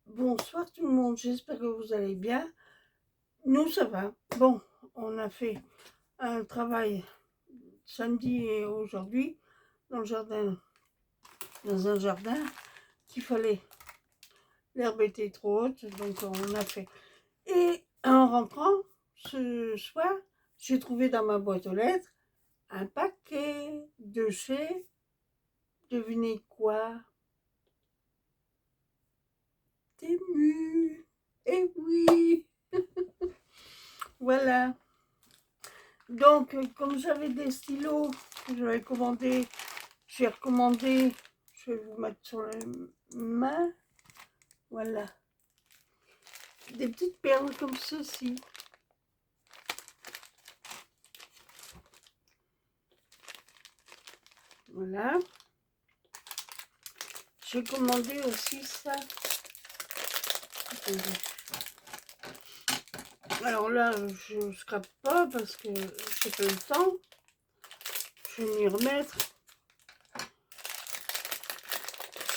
Bonsoir tout le monde, j'espère que vous allez bien. Nous, ça va. Bon, on a fait un travail samedi et aujourd'hui dans le jardin, dans un jardin qu'il fallait. L'herbe était trop haute, donc on a fait. Et en rentrant ce soir, j'ai trouvé dans ma boîte aux lettres un paquet de chez, devinez quoi? Temu. Eh oui, voilà. Donc, comme j'avais des stylos que j'avais commandé, j'ai recommandé, je vais vous mettre sur la main, voilà, des petites perles comme ceci. Voilà. J'ai commandé aussi ça. Attendez. Alors là, je ne scrape pas parce que j'ai pas le temps. Je vais m'y remettre.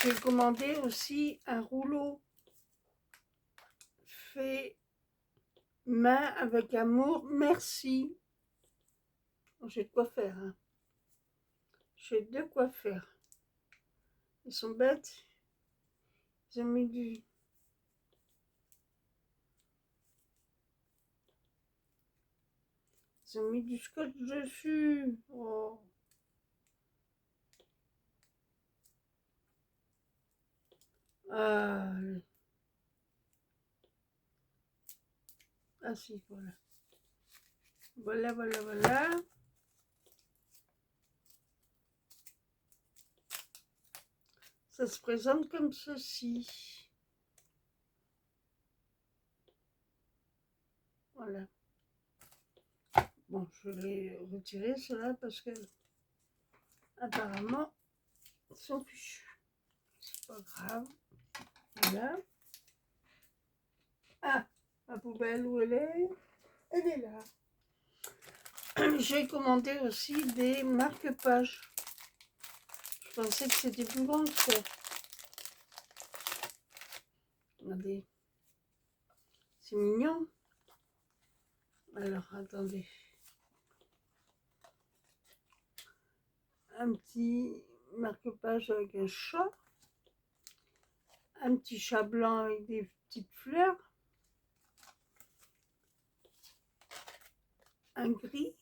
J'ai commandé aussi un rouleau fait main avec amour. Merci. J'ai de quoi faire. Hein. J'ai de quoi faire. Ils sont bêtes. Ils ont mis du scotch dessus. Oh. Ah, ah si, voilà. Voilà, voilà, voilà. Ça se présente comme ceci. Voilà. Bon, je vais retirer cela parce que apparemment, ils sont fichus. C'est pas grave. Voilà. Ah, ma poubelle, où elle est? Elle est là. J'ai commandé aussi des marque-pages. Je pensais que c'était plus grand que ça. Regardez. C'est mignon. Alors, attendez. Un petit marque-page avec un chat. Un petit chat blanc avec des petites fleurs. Un gris.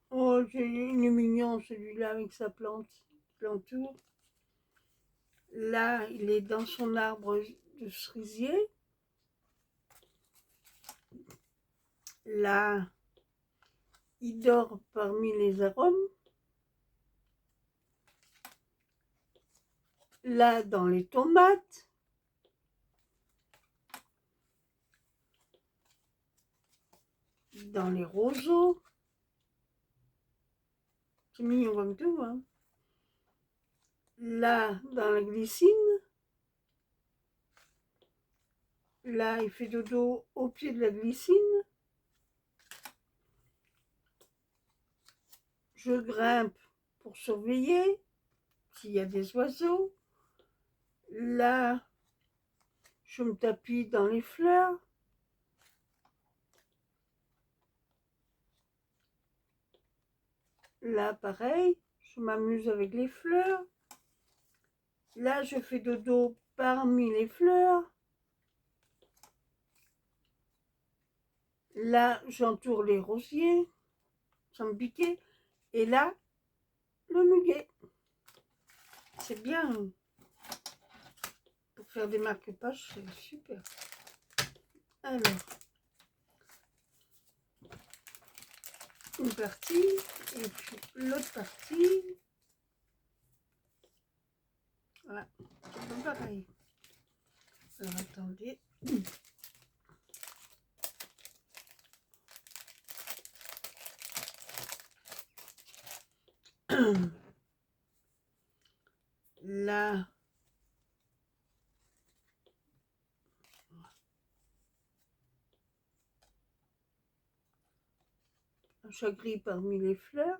Oh, il est mignon celui-là avec sa plante qui l'entoure. Là, il est dans son arbre de cerisier. Là, il dort parmi les arômes. Là, dans les tomates. Dans les roseaux. C'est mignon comme tout, hein. Là, dans la glycine. Là, il fait dodo au pied de la glycine. Je grimpe pour surveiller s'il y a des oiseaux. Là, je me tapis dans les fleurs. Là, pareil, je m'amuse avec les fleurs. Là, je fais dodo parmi les fleurs. Là, j'entoure les rosiers, sans me piquer. Et là, le muguet. C'est bien. Pour faire des marque-pages, c'est super. Alors, une partie, et puis l'autre partie. Voilà, c'est pareil. Alors, attendez. Là, un chat gris parmi les fleurs,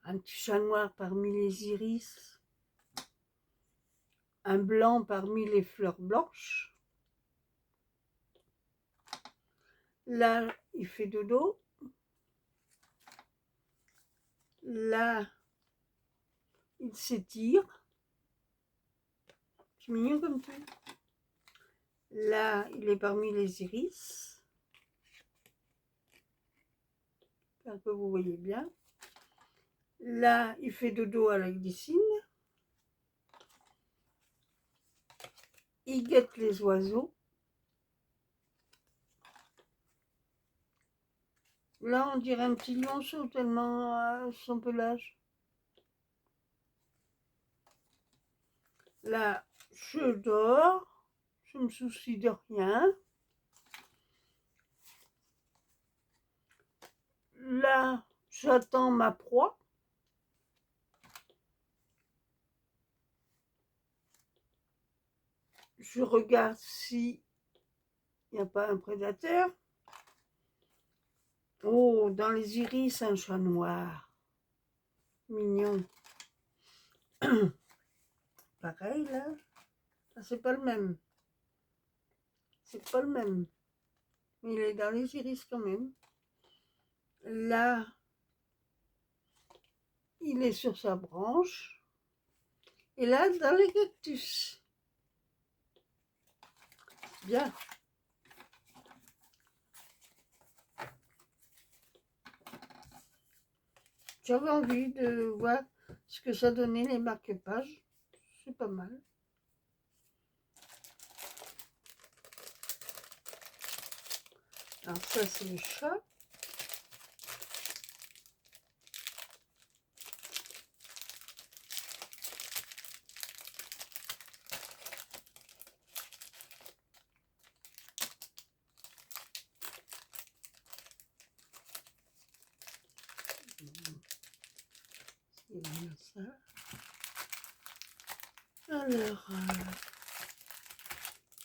un petit chat noir parmi les iris, un blanc parmi les fleurs blanches. Là, il fait dodo. Là, il s'étire. C'est mignon comme tout. Là, il est parmi les iris. Un peu, vous voyez bien. Là, il fait dodo à la glycine. Il guette les oiseaux. Là, on dirait un petit lionceau tellement son pelage. Là, je dors. Je me soucie de rien. Là, j'attends ma proie. Je regarde s'il n'y a pas un prédateur. Oh, dans les iris, un chat noir. Mignon. Pareil, là. Ah, c'est pas le même. C'est pas le même. Mais il est dans les iris quand même. Là, il est sur sa branche. Et là, dans les cactus. Bien. J'avais envie de voir ce que ça donnait les marque-pages. C'est pas mal. Alors ça, c'est le chat. C'est bien ça. Alors,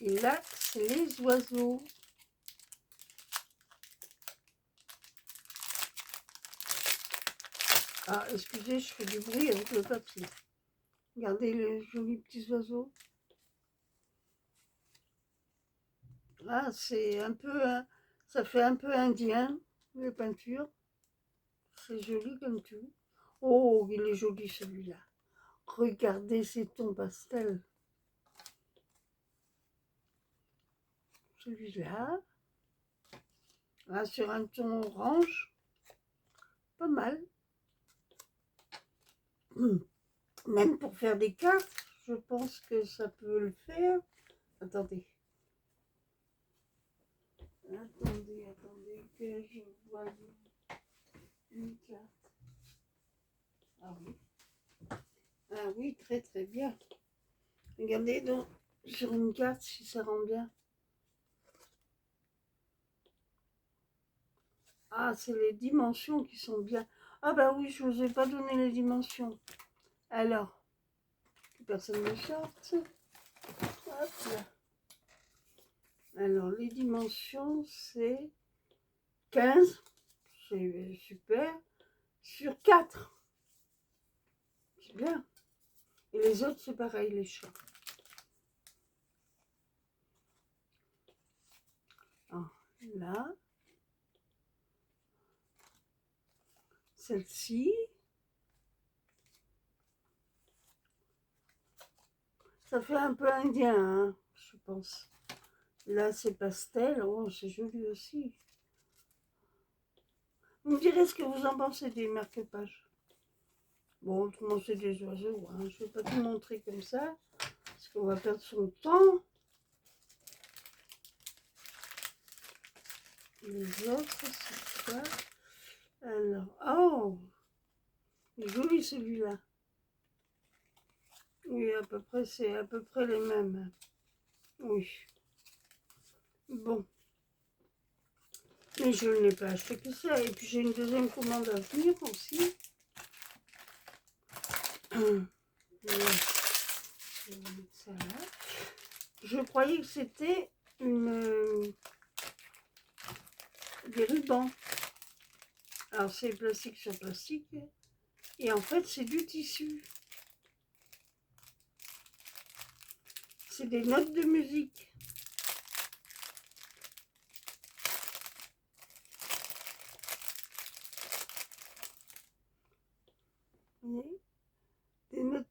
et là, c'est les oiseaux. Ah, excusez, je fais du bruit avec le papier. Regardez les jolis petits oiseaux. Ah, c'est un peu, ça fait un peu indien, les peintures. C'est joli comme tout. Oh, il est joli celui-là. Regardez ces tons pastels. Celui-là. Là, sur un ton orange. Pas mal. Même pour faire des cartes, je pense que ça peut le faire. Attendez. Attendez, que je vois une carte. Ah oui. Ah oui, très très bien. Regardez donc sur une carte si ça rend bien. Ah, c'est les dimensions qui sont bien. Ah bah oui, je vous ai pas donné les dimensions. Alors, que personne ne sorte. Hop là. Alors, les dimensions, c'est 15. C'est super. Sur 4. C'est bien. Et les autres, c'est pareil, les chats. Ah, là. Celle-ci. Ça fait un peu indien, hein, je pense. Là, c'est pastel. Oh, c'est joli aussi. Vous me direz ce que vous en pensez des marque-pages. Bon, autrement, c'est des oiseaux. Hein. Je ne vais pas tout montrer comme ça, parce qu'on va perdre son temps. Les autres, c'est ça. Alors, oh, il est joli celui-là. Oui, à peu près, c'est à peu près les mêmes. Oui. Bon. Mais je ne l'ai pas acheté que ça. Et puis j'ai une deuxième commande à venir aussi. Voilà. Je vais mettre ça là. Je croyais que c'était des rubans. Alors c'est plastique sur plastique. Et en fait c'est du tissu. C'est des notes de musique. Vous voyez? Des notes.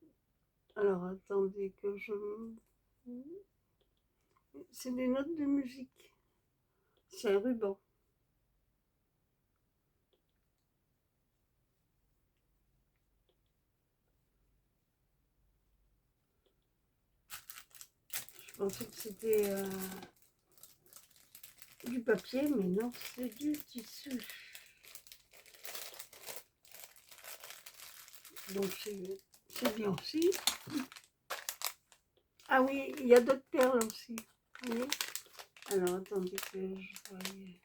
Alors, attendez que je... C'est des notes de musique. C'est un ruban. Je pensais que c'était du papier, mais non, c'est du tissu. Donc c'est bien aussi. Ah oui, il y a d'autres perles aussi. Vous voyez? Alors, attendez que je voyais.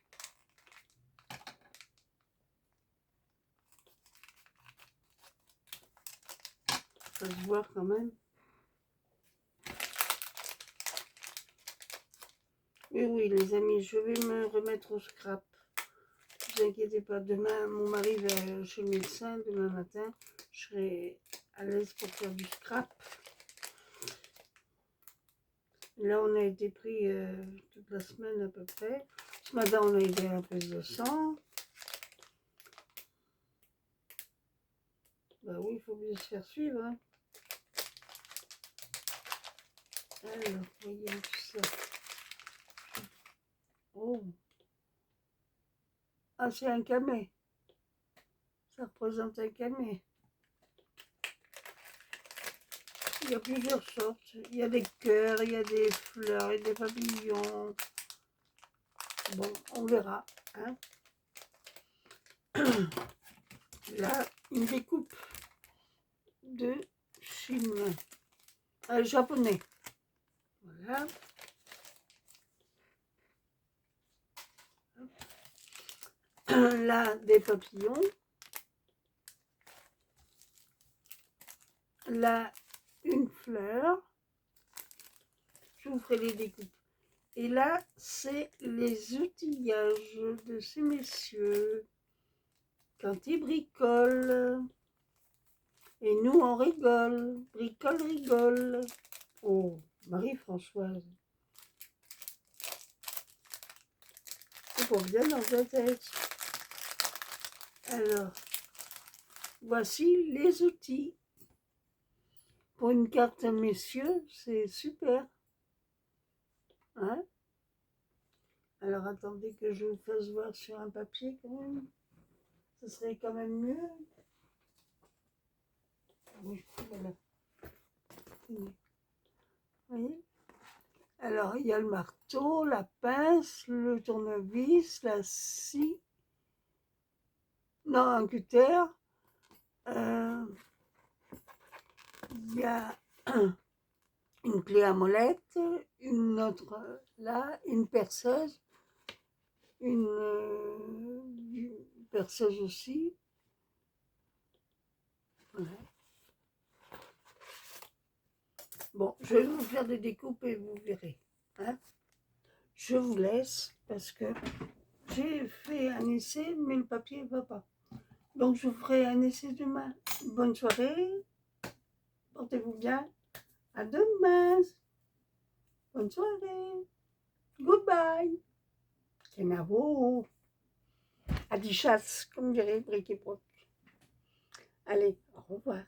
Ça se voit quand même. Oui, oui, les amis, je vais me remettre au scrap. Ne vous inquiétez pas, demain, mon mari va chez le médecin. Demain matin, je serai à l'aise pour faire du scrap. Là, on a été pris toute la semaine à peu près. Ce matin, on a été à la prise de sang. Bah oui, il faut bien se faire suivre. Hein. Alors, voyons ça. Oh. Ah, c'est un camé. Ça représente un camé. Il y a plusieurs sortes. Il y a des cœurs, il y a des fleurs, il y a des papillons. Bon, on verra. Hein. Là, une découpe de Chine. Japonais. Voilà. Là, des papillons. Là, une fleur. Je vous ferai les découpes. Et là, c'est les outillages de ces messieurs. Quand ils bricolent. Et nous, on rigole. Bricole, rigole. Oh, Marie-Françoise. C'est pas bien dans ta tête. Alors, voici les outils. Pour une carte messieurs, c'est super. Hein? Alors, attendez que je vous fasse voir sur un papier quand même. Ce serait quand même mieux. Oui, voilà. Vous voyez? Alors, il y a le marteau, la pince, le tournevis, la scie. Non, un cutter. Il y a une clé à molette, une autre là, une perceuse, une perceuse aussi. Voilà. Bon, je vais vous faire des découpes et vous verrez. Hein. Je vous laisse parce que j'ai fait un essai, mais le papier ne va pas. Donc, je vous ferai un essai demain. Bonne soirée. Portez-vous bien. À demain. Bonne soirée. Goodbye. Kenavo. À 10 chasses, comme dirait Brick et Broc. Allez, au revoir.